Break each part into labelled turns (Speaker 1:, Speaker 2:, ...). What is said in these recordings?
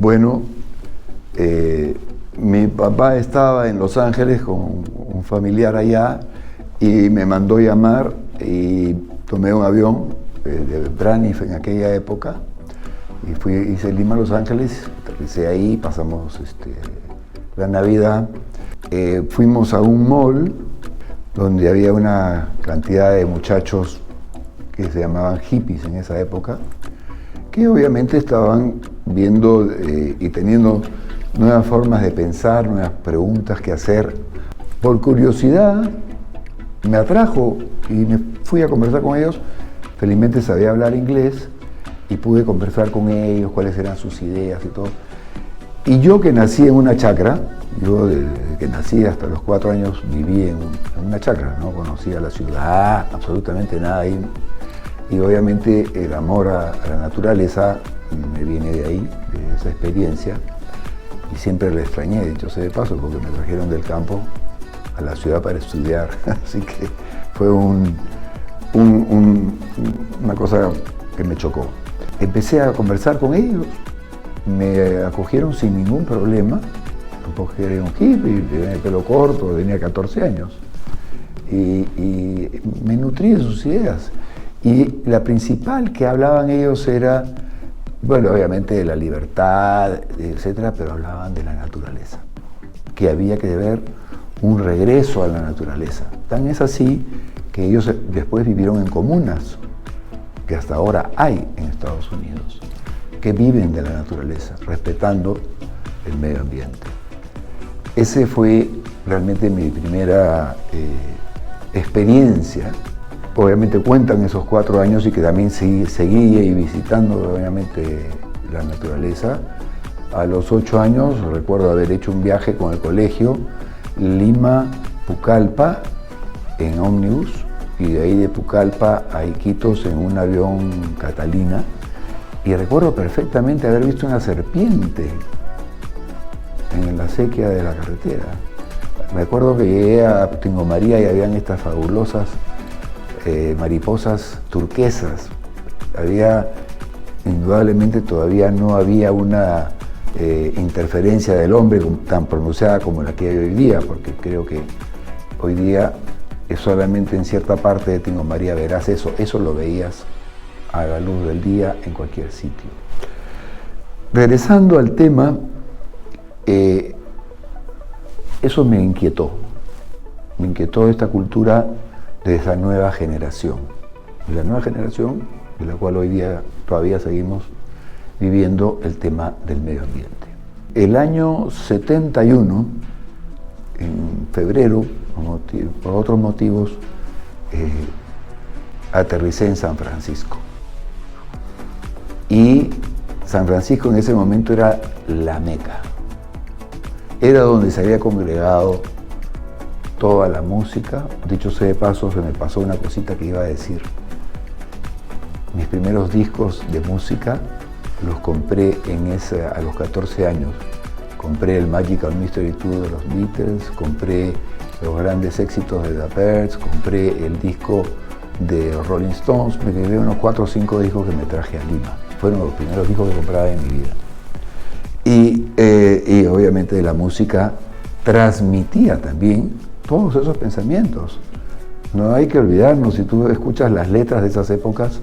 Speaker 1: Bueno, mi papá estaba en Los Ángeles con un familiar allá y me mandó llamar y tomé un avión de Braniff en aquella época y hice Lima, Los Ángeles, aterricé ahí, pasamos la Navidad. Fuimos a un mall donde había una cantidad de muchachos que se llamaban hippies en esa época, que obviamente estaban viendo y teniendo nuevas formas de pensar, nuevas preguntas que hacer. Por curiosidad me atrajo y me fui a conversar con ellos. Felizmente sabía hablar inglés y pude conversar con ellos, cuáles eran sus ideas y todo. Y yo que nací en una chacra, yo desde que nací hasta los 4 años viví en una chacra, no conocía la ciudad, absolutamente nada ahí. Y obviamente el amor a la naturaleza me viene de ahí, de esa experiencia. Y siempre la extrañé, dicho sea de paso, porque me trajeron del campo a la ciudad para estudiar. Así que fue una cosa que me chocó. Empecé a conversar con ellos, me acogieron sin ningún problema, porque era un hippie, tenía el pelo corto, tenía 14 años. Y me nutrí de sus ideas. Y la principal que hablaban ellos era, bueno, obviamente de la libertad, etcétera, pero hablaban de la naturaleza, que había que ver un regreso a la naturaleza. Tan es así que ellos después vivieron en comunas, que hasta ahora hay en Estados Unidos, que viven de la naturaleza, respetando el medio ambiente. Ese fue realmente mi primera experiencia. Obviamente cuentan esos 4 años y que también seguí y visitando obviamente la naturaleza. A los 8 años recuerdo haber hecho un viaje con el colegio Lima-Pucallpa en ómnibus y de ahí de Pucallpa a Iquitos en un avión Catalina. Y recuerdo perfectamente haber visto una serpiente en la sequía de la carretera. Me acuerdo que llegué a Tingo María y habían estas fabulosas mariposas turquesas. Indudablemente todavía no había una interferencia del hombre tan pronunciada como la que hay hoy día, porque creo que hoy día es solamente en cierta parte de Tingo María verás eso lo veías a la luz del día en cualquier sitio. Regresando al tema, eso me inquietó esta cultura de esa nueva generación, de la nueva generación de la cual hoy día todavía seguimos viviendo el tema del medio ambiente. El año 71, en febrero, por otros motivos, aterricé en San Francisco. Y San Francisco en ese momento era la Meca. Era donde se había congregado toda la música. Dicho sea de paso, se me pasó una cosita que iba a decir. Mis primeros discos de música los compré a los 14 años. Compré el Magical Mystery Tour de los Beatles, compré los grandes éxitos de The Byrds, compré el disco de Rolling Stones, me llevé unos 4 o 5 discos que me traje a Lima. Fueron los primeros discos que compraba en mi vida. Y obviamente la música transmitía también todos esos pensamientos. No hay que olvidarnos, si tú escuchas las letras de esas épocas,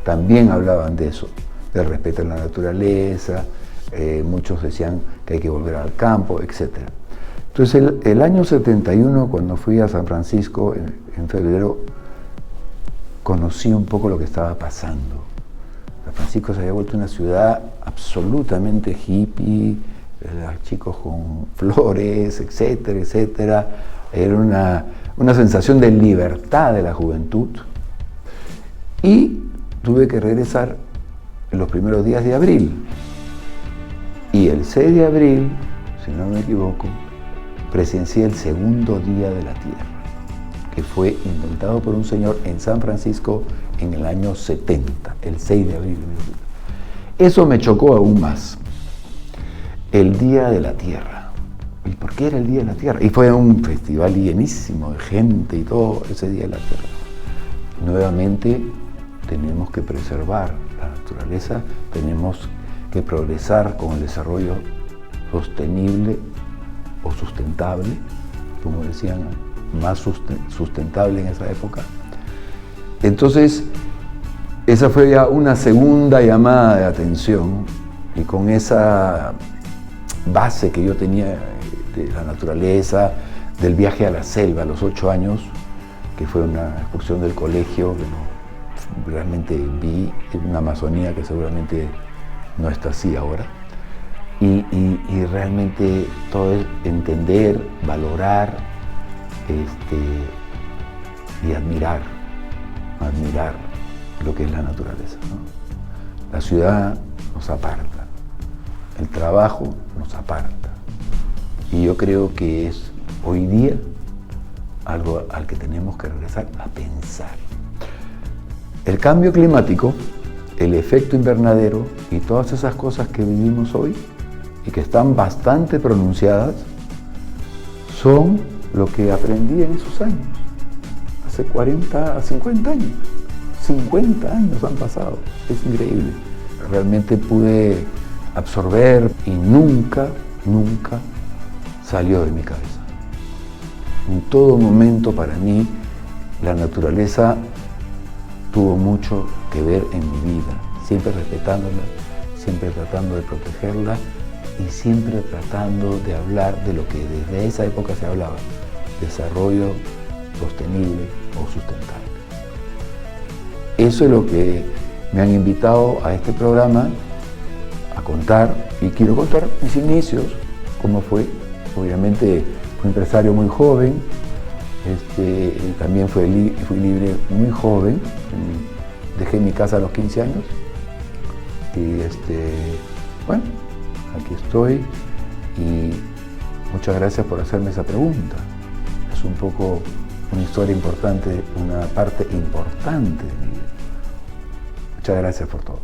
Speaker 1: también hablaban de eso, del respeto a la naturaleza, muchos decían que hay que volver al campo, etc. Entonces el año 71, cuando fui a San Francisco, en febrero, conocí un poco lo que estaba pasando. San Francisco se había vuelto una ciudad absolutamente hippie, chicos con flores, etcétera, etcétera. Era una sensación de libertad de la juventud. Y tuve que regresar en los primeros días de abril. Y el 6 de abril, si no me equivoco, presencié el segundo Día de la Tierra, que fue inventado por un señor en San Francisco en el año 70, el 6 de abril. Eso me chocó aún más. El Día de la Tierra. ¿Y por qué era el Día de la Tierra? Y fue un festival llenísimo de gente y todo ese Día de la Tierra. Nuevamente tenemos que preservar la naturaleza, tenemos que que progresar con el desarrollo sostenible o sustentable, como decían, más sustentable en esa época. Entonces, esa fue ya una segunda llamada de atención, y con esa base que yo tenía de la naturaleza, del viaje a la selva a los 8 años, que fue una excursión del colegio, que realmente vi una Amazonía que seguramente no está así ahora, y realmente todo es entender, valorar y admirar lo que es la naturaleza, ¿no? La ciudad nos aparta, el trabajo nos aparta, y yo creo que es hoy día algo al que tenemos que regresar a pensar. El cambio climático, el efecto invernadero y todas esas cosas que vivimos hoy y que están bastante pronunciadas son lo que aprendí en esos años, hace 40 a 50 años. 50 años han pasado, es increíble. Realmente pude absorber y nunca salió de mi cabeza. En todo momento para mí la naturaleza tuvo mucho que ver en mi vida, siempre respetándola, siempre tratando de protegerla y siempre tratando de hablar de lo que desde esa época se hablaba, desarrollo sostenible o sustentable. Eso es lo que me han invitado a este programa a contar, y quiero contar mis inicios, cómo fue. Obviamente fui empresario muy joven, también fui libre muy joven, dejé mi casa a los 15 años y bueno, aquí estoy, y muchas gracias por hacerme esa pregunta. Es un poco una historia importante, una parte importante de mi vida. Muchas gracias por todo.